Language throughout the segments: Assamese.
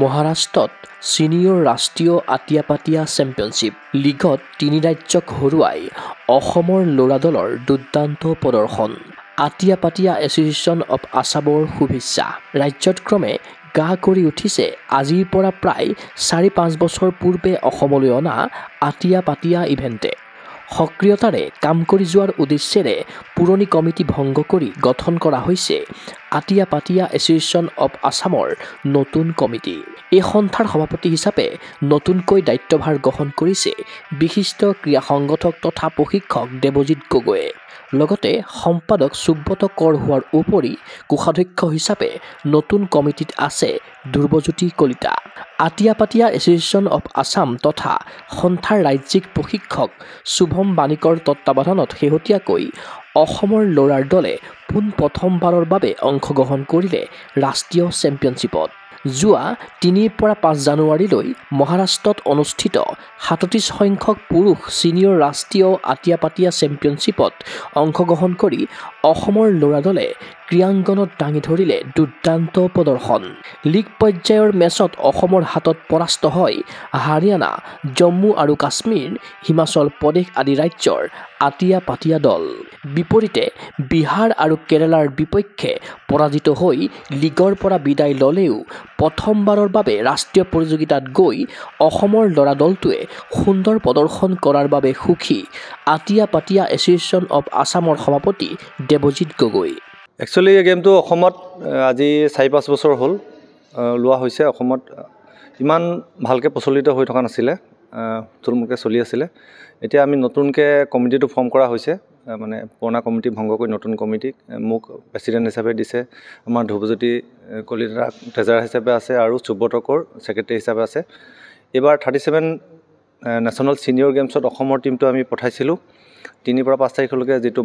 মহাৰাষ্ট্ৰত ছিনিয়ৰ ৰাষ্ট্ৰীয় আটিয়াপাটিয়া চেম্পিয়নশ্বিপ লীগত ৩ ৰাজ্যক হৰুৱাই অসমৰ ল'ৰা দলৰ দুৰ্দান্ত প্ৰদৰ্শন। আটিয়াপাটিয়া এছ'চিয়েশ্যন অৱ আছামৰ শুভেচ্ছা। ৰাজ্যত ক্ৰমে গা কৰি উঠিছে আজিৰ পৰা প্ৰায় ৪-৫ বছৰ পূৰ্বে অসমলৈ অনা আটিয়াপাটিয়া ইভেণ্টে। সক্ৰিয়তাৰে কাম কৰি যোৱাৰ উদ্দেশ্যেৰে পুৰণি কমিটি ভংগ কৰি গঠন কৰা হৈছে আটিয়াপাটিয়া এছ'চিয়েশ্যন অৱ আছামৰ নতুন কমিটি। এই সন্থাৰ সভাপতি হিচাপে নতুনকৈ দায়িত্বভাৰ গ্ৰহণ কৰিছে বিশিষ্ট ক্ৰীড়া সংগঠক তথা প্ৰশিক্ষক দেৱজিৎ গগৈয়ে। লগতে সম্পাদক সুব্ৰত কৰ হোৱাৰ উপৰি কোষাধ্যক্ষ হিচাপে নতুন কমিটিত আছে ধ্ৰুৱজ্যোতি কলিতা। আটিয়াপাটিয়া এছ'চিয়েশ্যন অৱ আছাম তথা সন্থাৰ ৰাজ্যিক প্ৰশিক্ষক শুভম বানিকৰ তত্বাৱধানত শেহতীয়াকৈ অসমৰ ল'ৰাৰ দলে পোনপ্ৰথমবাৰৰ বাবে অংশগ্ৰহণ কৰিলে ৰাষ্ট্ৰীয় চেম্পিয়নশ্বিপত। যোৱা ৩ৰ পৰা ৫ জানুৱাৰীলৈ মহাৰাষ্ট্ৰত অনুষ্ঠিত ৩৭ সংখ্যক পুৰুষ ছিনিয়ৰ ৰাষ্ট্ৰীয় আটিয়াপাটিয়া চেম্পিয়নশ্বিপত অংশগ্ৰহণ কৰি অসমৰ ল'ৰা দলে ক্ৰীড়াংগনত দাঙি ধৰিলে দুৰ্দান্ত প্ৰদৰ্শন। লীগ পৰ্যায়ৰ মেচত অসমৰ হাতত পৰাস্ত হয় হাৰিয়ানা, জম্মু আৰু কাশ্মীৰ, হিমাচল প্ৰদেশ আদি ৰাজ্যৰ আটিয়াপাটিয়া দল। বিপৰীতে বিহাৰ আৰু কেৰালাৰ বিপক্ষে পৰাজিত হৈ লীগৰ পৰা বিদায় ল'লেও প্ৰথমবাৰৰ বাবে ৰাষ্ট্ৰীয় প্ৰতিযোগিতাত গৈ অসমৰ ল'ৰা দলটোৱে সুন্দৰ প্ৰদৰ্শন কৰাৰ বাবে সুখী আটিয়াপাটিয়া এছ'চিয়েশ্যন অৱ আছামৰ সভাপতি দেৱজিৎ গগৈ। একচুৱেলি এই গেমটো অসমত আজি ৪-৫ বছৰ হ'ল লোৱা হৈছে। অসমত ইমান ভালকৈ প্ৰচলিত হৈ থকা নাছিলে, থুলমূলকৈ চলি আছিলে। এতিয়া আমি নতুনকৈ কমিটিটো ফৰ্ম কৰা হৈছে, মানে পুৰণা কমিটি ভংগ কৰি নতুন কমিটিক মোক প্ৰেচিডেণ্ট হিচাপে দিছে। আমাৰ ধ্ৰুৱজ্যোতি কলিতা ট্ৰেজাৰাৰ হিচাপে আছে আৰু সুব্ৰত কৰ ছেক্ৰেটেৰী হিচাপে আছে। এইবাৰ 37 নেশ্যনেল ছিনিয়ৰ গেমছত অসমৰ টীমটো আমি পঠাইছিলোঁ ৩ৰ পৰা ৫ তাৰিখলৈকে, যিটো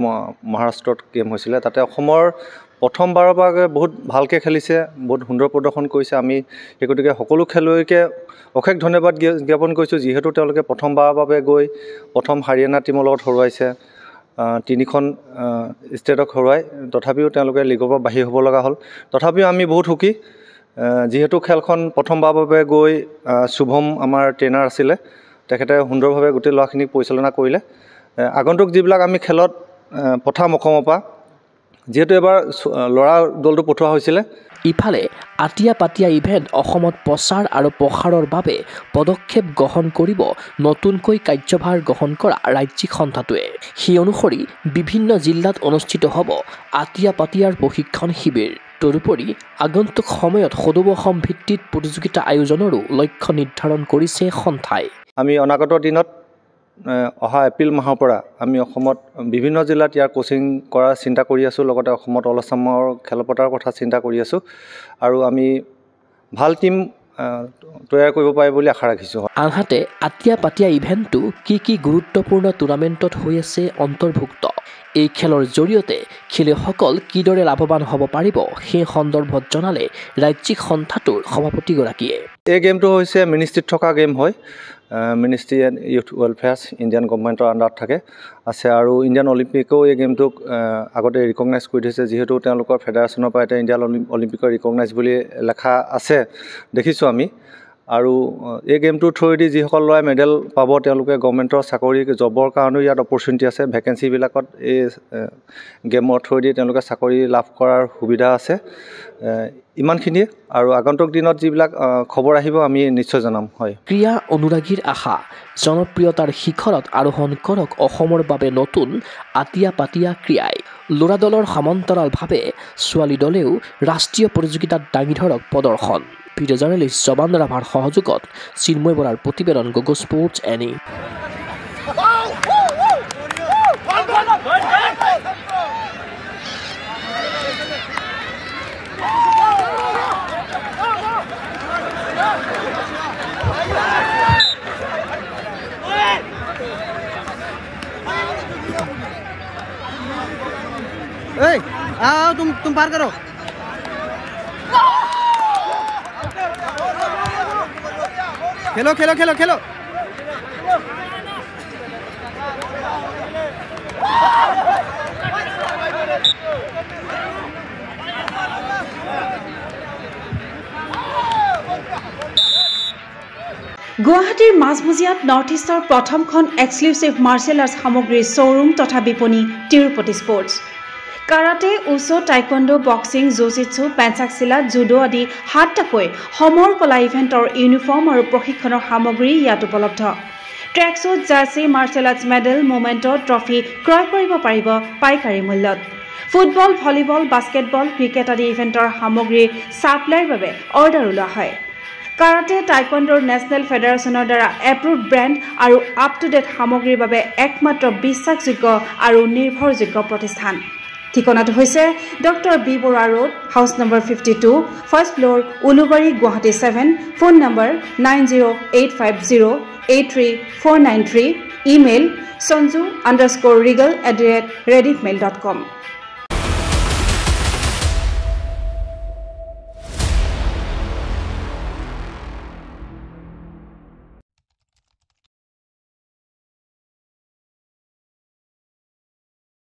মহাৰাষ্ট্ৰত গেম হৈছিলে। তাতে অসমৰ প্ৰথমবাৰৰ বাবে বহুত ভালকৈ খেলিছে, বহুত সুন্দৰ প্ৰদৰ্শন কৰিছে। আমি সেই গতিকে সকলো খেলুৱৈকে অশেষ ধন্যবাদ জ্ঞাপন কৰিছোঁ, যিহেতু তেওঁলোকে প্ৰথমবাৰৰ বাবে গৈ প্ৰথম হাৰিয়ানা টীমৰ লগত হৰুৱাইছে, 3খন ষ্টেটক হৰুৱাই। তথাপিও তেওঁলোকে লীগৰ পৰা বাহিৰ হ'ব লগা হ'ল। তথাপিও আমি বহুত সুখী, যিহেতু খেলখন প্ৰথমবাৰৰ বাবে গৈ শুভম আমাৰ ট্ৰেইনাৰ আছিলে, তেখেতে সুন্দৰভাৱে গোটেই ল'ৰাখিনিক পৰিচালনা কৰিলে। আগন্তুক যিবিলাক আমি খেলত পঠাম অসমৰ পৰা, যিহেতু এবাৰ ল'ৰা দলটো পঠোৱা হৈছিলে। ইফালে আটিয়াপাটিয়া ইভেণ্ট অসমত প্ৰচাৰ আৰু প্ৰসাৰৰ বাবে পদক্ষেপ গ্ৰহণ কৰিব নতুনকৈ কাৰ্যভাৰ গ্ৰহণ কৰা ৰাজ্যিক সন্থাটোৱে। সেই অনুসৰি বিভিন্ন জিলাত অনুষ্ঠিত হ'ব আটিয়াপাটিয়াৰ প্ৰশিক্ষণ শিবিৰ। তদুপৰি আগন্তুক সময়ত সদৌ অসম ভিত্তিত প্ৰতিযোগিতা আয়োজনৰো লক্ষ্য নিৰ্ধাৰণ কৰিছে সন্থাই। আমি অনাগত দিনত অহা এপ্ৰিল মাহৰ পৰা আমি অসমত বিভিন্ন জিলাত ইয়াৰ কোচিং কৰাৰ চিন্তা কৰি আছোঁ। লগতে অসমত অল আছামৰ খেল পতাৰ কথা চিন্তা কৰি আছোঁ আৰু আমি ভাল টীম তৈয়াৰ কৰিব পাৰে বুলি আশা ৰাখিছোঁ। আনহাতে আটিয়াপাটিয়া ইভেণ্টটো কি গুৰুত্বপূৰ্ণ টুৰ্ণামেণ্টত হৈ আছে অন্তৰ্ভুক্ত। এই খেলৰ জৰিয়তে খেলুৱৈসকল কিদৰে লাভৱান হ'ব পাৰিব সেই সন্দৰ্ভত জনালে ৰাজ্যিক সন্থাটোৰ সভাপতিগৰাকীয়ে। এই গেমটো হৈছে মিনিষ্ট্ৰীত থকা গেম হয়। মিনিষ্ট্ৰী এণ্ড ইউথ ৱেলফেয়াৰ্ছ ইণ্ডিয়ান গভৰ্ণমেণ্টৰ আণ্ডাৰত আছে আৰু ইণ্ডিয়ান অলিম্পিকেও এই গেমটোক আগতে ৰিকগনাইজ কৰি থৈছে, যিহেতু তেওঁলোকৰ ফেডাৰেশ্যনৰ পৰা এতিয়া ইণ্ডিয়ান অলিম্পিকৰ ৰিকগনাইজ বুলি লেখা আছে, দেখিছোঁ আমি। আৰু এই গেমটোৰ থ্ৰুৱেদি যিসকল ল'ৰাই মেডেল পাব, তেওঁলোকে গভৰ্ণমেণ্টৰ চাকৰি জবৰ কাৰণেও ইয়াত অপৰচুনিটি আছে। ভেকেঞ্চিবিলাকত এই গেমৰ থ্ৰুৱেদি তেওঁলোকে চাকৰি লাভ কৰাৰ সুবিধা আছে। ইমানখিনিয়ে, আৰু আগন্তুক দিনত যিবিলাক খবৰ আহিব আমি নিশ্চয় জনাম। হয়, ক্ৰীড়া অনুৰাগীৰ আশা জনপ্ৰিয়তাৰ শিখৰত আৰোহণ কৰক অসমৰ বাবে নতুন আটিয়াপাটিয়া ক্ৰীড়াই। ল'ৰা দলৰ সমান্তৰালভাৱে ছোৱালী দলেও ৰাষ্ট্ৰীয় প্ৰতিযোগিতাত দাঙি ধৰক প্ৰদৰ্শন। ভিডিঅ' জাৰ্নেলিষ্ট জবান ৰাভাৰ সহযোগত চিন্ময় বৰাৰ প্ৰতিবেদন গগৈ স্পৰ্টছ এনি। आओ तुम पार करो। खेलो खेलो खेलो खेलो। গুৱাহাটীৰ মাজমজিয়াত নৰ্থ ইষ্টৰ প্ৰথমখন এক্সক্লুচিভ মাৰ্চেল আৰ্টছ সামগ্ৰীৰ শ্ব'ৰুম তথা বিপণী Tirupati sports karate wushu taekwondo boxing jujitsu pencak silat judo আদি 7টাকৈ সমৰ কলা ইভেণ্টৰ ইউনিফৰ্ম আৰু প্ৰশিক্ষণৰ সামগ্ৰী ইয়াত উপলব্ধ tracksuit jersey martial arts medal memento trophy ক্ৰয় কৰিব পাৰিব পাইকাৰী মূল্যত ফুটবল ভলীবল বাস্কেটবল ক্ৰিকেট আদি ইভেণ্টৰ সামগ্ৰীৰ ছাপ্লাইৰ বাবে অৰ্ডাৰ ওলোৱা হয় কাৰাটে টাইকোৱাণ্ডোৰ নেশ্যনেল ফেডাৰেশ্যনৰ দ্বাৰা এপ্ৰুভড ব্ৰেণ্ড আৰু আপ টু ডেট সামগ্ৰীৰ বাবে একমাত্ৰ বিশ্বাসযোগ্য আৰু নিৰ্ভৰযোগ্য প্ৰতিষ্ঠান ঠিকনাটো হৈছে doctor B Barua road house number 52 first floor Ulubari Guwahati 7 phone number 9085083493 email sanju_regal@rediffmail.com